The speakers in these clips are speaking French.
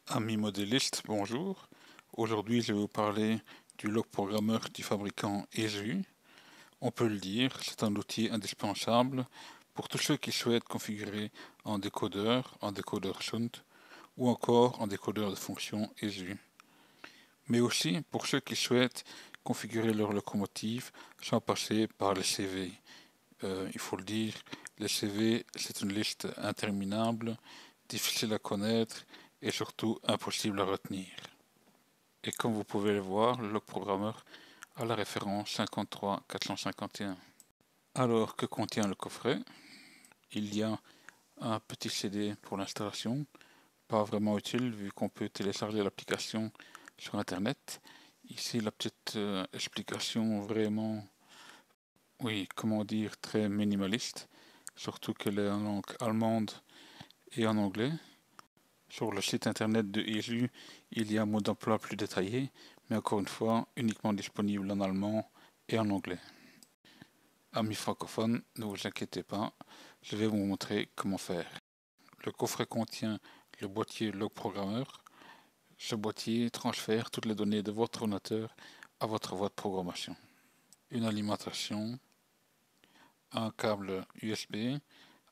Amis modélistes, bonjour. Aujourd'hui, je vais vous parler du log programmeur du fabricant ESU. On peut le dire, c'est un outil indispensable pour tous ceux qui souhaitent configurer en décodeur shunt ou encore en décodeur de fonction ESU. Mais aussi pour ceux qui souhaitent configurer leur locomotive sans passer par les CV. Il faut le dire, les CV, c'est une liste interminable, difficile à connaître et surtout impossible à retenir. Et comme vous pouvez le voir, le log programmeur a la référence 53451. Alors, que contient le coffret? Il y a un petit CD pour l'installation, pas vraiment utile vu qu'on peut télécharger l'application sur internet. Ici, la petite explication vraiment, oui, comment dire, très minimaliste, surtout qu'elle est en langue allemande et en anglais. Sur le site internet de ESU, il y a un mode d'emploi plus détaillé, mais encore une fois, uniquement disponible en allemand et en anglais. Amis francophones, ne vous inquiétez pas, je vais vous montrer comment faire. Le coffret contient le boîtier log programmeur. Ce boîtier transfère toutes les données de votre ordinateur à votre voie de programmation. Une alimentation, un câble USB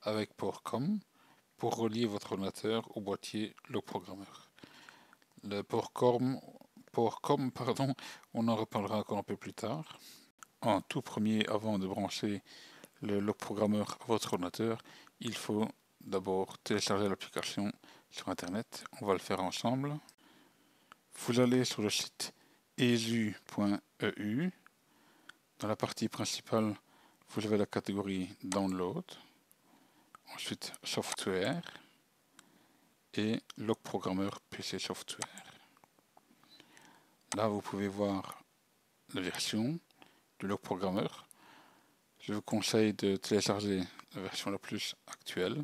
avec port COM pour relier votre ordinateur au boîtier log programmeur. Le port COM, on en reparlera encore un peu plus tard. En tout premier, avant de brancher le log programmeur à votre ordinateur, il faut d'abord télécharger l'application sur internet. On va le faire ensemble. Vous allez sur le site esu.eu. Dans la partie principale, vous avez la catégorie Download. Ensuite, Software et log programmeur PC Software. Là, vous pouvez voir la version du log programmeur. Je vous conseille de télécharger la version la plus actuelle.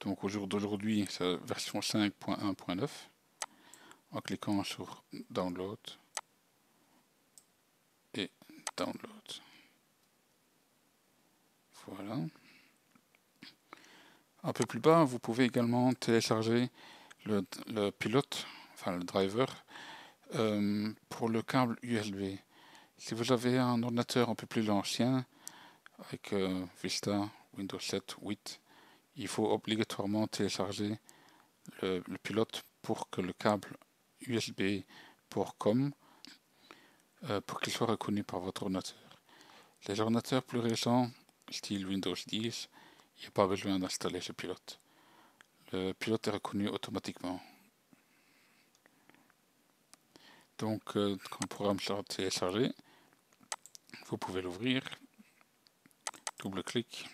Donc au jour d'aujourd'hui, c'est la version 5.1.9. En cliquant sur Download et Download. Voilà. Un peu plus bas, vous pouvez également télécharger le pilote, enfin le driver, pour le câble USB. Si vous avez un ordinateur un peu plus ancien, avec Vista, Windows 7, 8, il faut obligatoirement télécharger le pilote pour que le câble USB port COM, pour qu'il soit reconnu par votre ordinateur. Les ordinateurs plus récents, style Windows 10, il n'y a pas besoin d'installer ce pilote. Le pilote est reconnu automatiquement. Donc, quand le programme sera téléchargé, vous pouvez l'ouvrir, double-clic,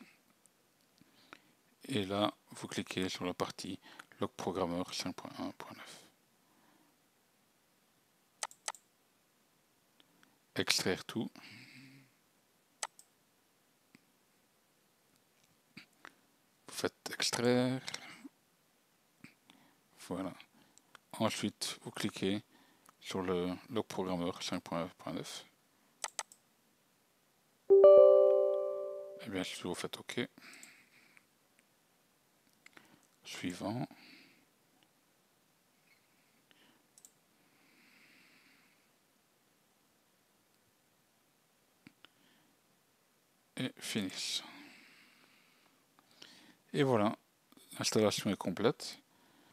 et là, vous cliquez sur la partie log programmeur 5.1.9. Extraire tout. Vous faites extraire. Voilà. Ensuite, vous cliquez sur le log programmeur 5.1.9. Et bien sûr, vous faites OK. Suivant. Et finish. Et voilà, l'installation est complète.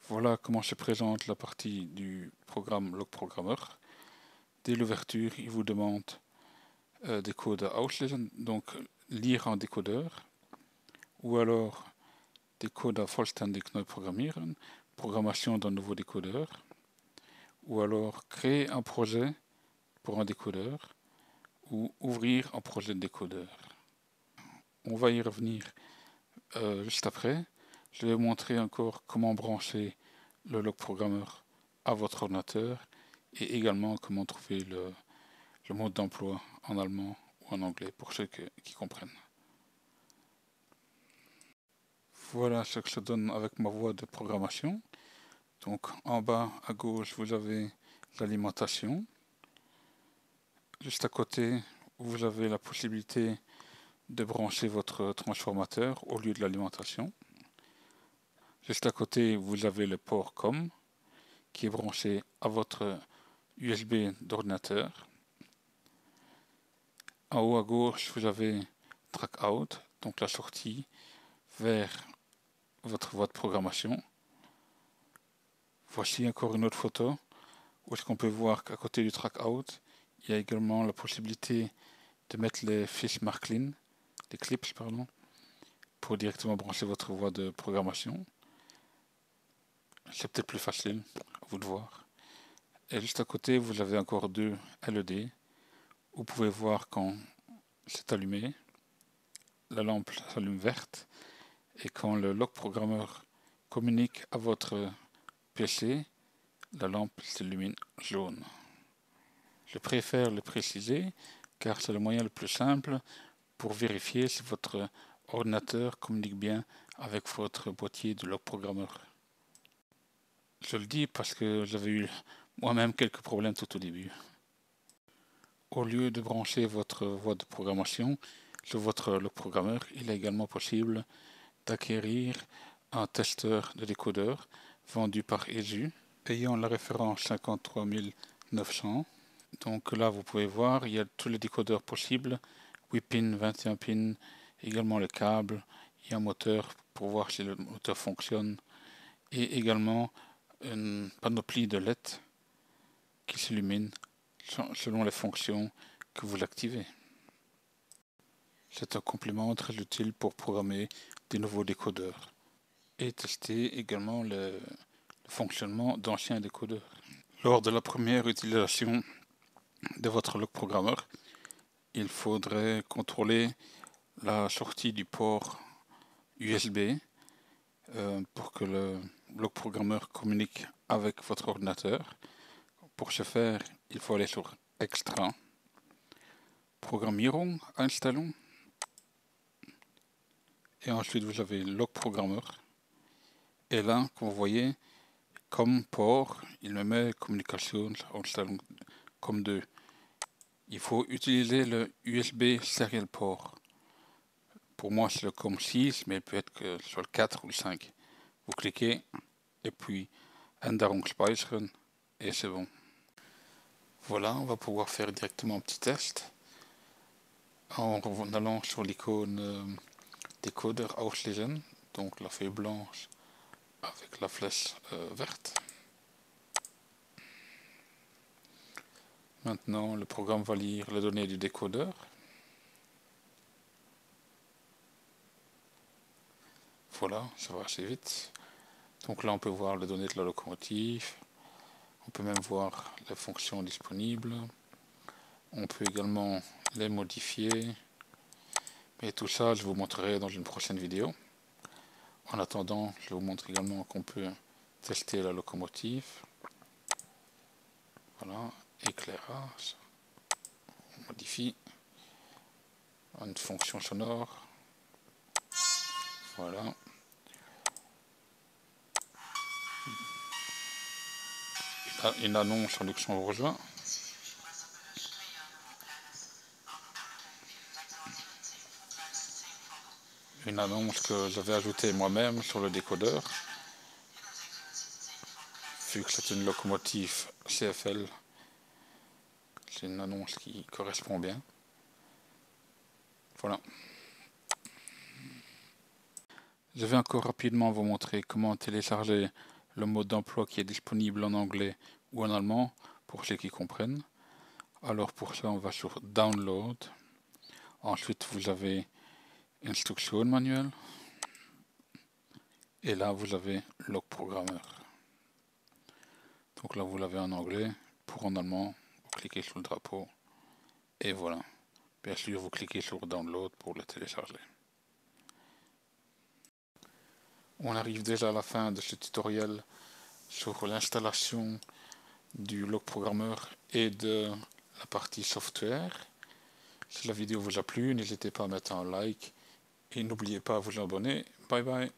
Voilà comment se présente la partie du programme log programmeur. Dès l'ouverture, il vous demande des codes à auslesen, donc lire en décodeur, ou alors des codes à vollständig neu programmieren, programmation d'un nouveau décodeur, ou alors créer un projet pour un décodeur, ou ouvrir un projet de décodeur. On va y revenir juste après. Je vais vous montrer encore comment brancher le log programmeur à votre ordinateur et également comment trouver le mode d'emploi en allemand ou en anglais pour ceux qui comprennent. Voilà ce que ça donne avec ma voie de programmation. Donc en bas à gauche, vous avez l'alimentation. Juste à côté, vous avez la possibilité de brancher votre transformateur au lieu de l'alimentation. Juste à côté, vous avez le port COM qui est branché à votre USB d'ordinateur. En haut à gauche, vous avez Track Out, donc la sortie vers votre voie de programmation. Voici encore une autre photo où est-ce qu'on peut voir qu'à côté du Track Out, il y a également la possibilité de mettre les fiches Marklin, les clips, pardon, pour directement brancher votre voie de programmation. C'est peut-être plus facile, à vous de voir. Et juste à côté, vous avez encore deux LED. Vous pouvez voir quand c'est allumé, la lampe s'allume verte, et quand le log programmeur communique à votre PC, la lampe s'illumine jaune. Je préfère le préciser car c'est le moyen le plus simple pour vérifier si votre ordinateur communique bien avec votre boîtier de log programmeur. Je le dis parce que j'avais eu moi-même quelques problèmes tout au début. Au lieu de brancher votre voie de programmation sur votre log programmeur, il est également possible d'acquérir un testeur de décodeur vendu par ESU ayant la référence 53900. Donc là, vous pouvez voir, il y a tous les décodeurs possibles, 8 pins, 21 pins, également le câble, il y a un moteur pour voir si le moteur fonctionne, et également une panoplie de LED qui s'illumine selon les fonctions que vous activez. C'est un complément très utile pour programmer des nouveaux décodeurs et tester également le fonctionnement d'anciens décodeurs. Lors de la première utilisation de votre log programmeur, il faudrait contrôler la sortie du port USB pour que le log programmeur communique avec votre ordinateur. Pour ce faire, il faut aller sur Extra, Programmierung Einstellung, et ensuite vous avez log programmeur. Et là, comme vous voyez, comme port, il me met Kommunikationseinstellung comme 2. Il faut utiliser le USB Serial Port. Pour moi, c'est le COM6, mais il peut être que sur le 4 ou le 5. Vous cliquez, et puis Änderung speichern, et c'est bon. Voilà, on va pouvoir faire directement un petit test en allant sur l'icône décodeur auslesen, donc la feuille blanche avec la flèche verte. Maintenant, le programme va lire les données du décodeur. Voilà, ça va assez vite. Donc là, on peut voir les données de la locomotive. On peut même voir les fonctions disponibles. On peut également les modifier. Mais tout ça, je vous montrerai dans une prochaine vidéo. En attendant, je vous montre également qu'on peut tester la locomotive. Voilà, éclairage. On modifie. Une fonction sonore. Voilà. Une annonce en luxembourgeois. Une annonce que j'avais ajoutée moi-même sur le décodeur. Vu que c'est une locomotive CFL, c'est une annonce qui correspond bien. Voilà. Je vais encore rapidement vous montrer comment télécharger le mode d'emploi qui est disponible en anglais ou en allemand pour ceux qui comprennent. Alors pour ça, on va sur Download. Ensuite, vous avez Instruction manuelle. Et là, vous avez Log programmeur. Donc là, vous l'avez en anglais. Pour en allemand, vous cliquez sur le drapeau. Et voilà. Bien sûr, vous cliquez sur Download pour le télécharger. On arrive déjà à la fin de ce tutoriel sur l'installation du log programmeur et de la partie software. Si la vidéo vous a plu, n'hésitez pas à mettre un like et n'oubliez pas à vous abonner. Bye bye.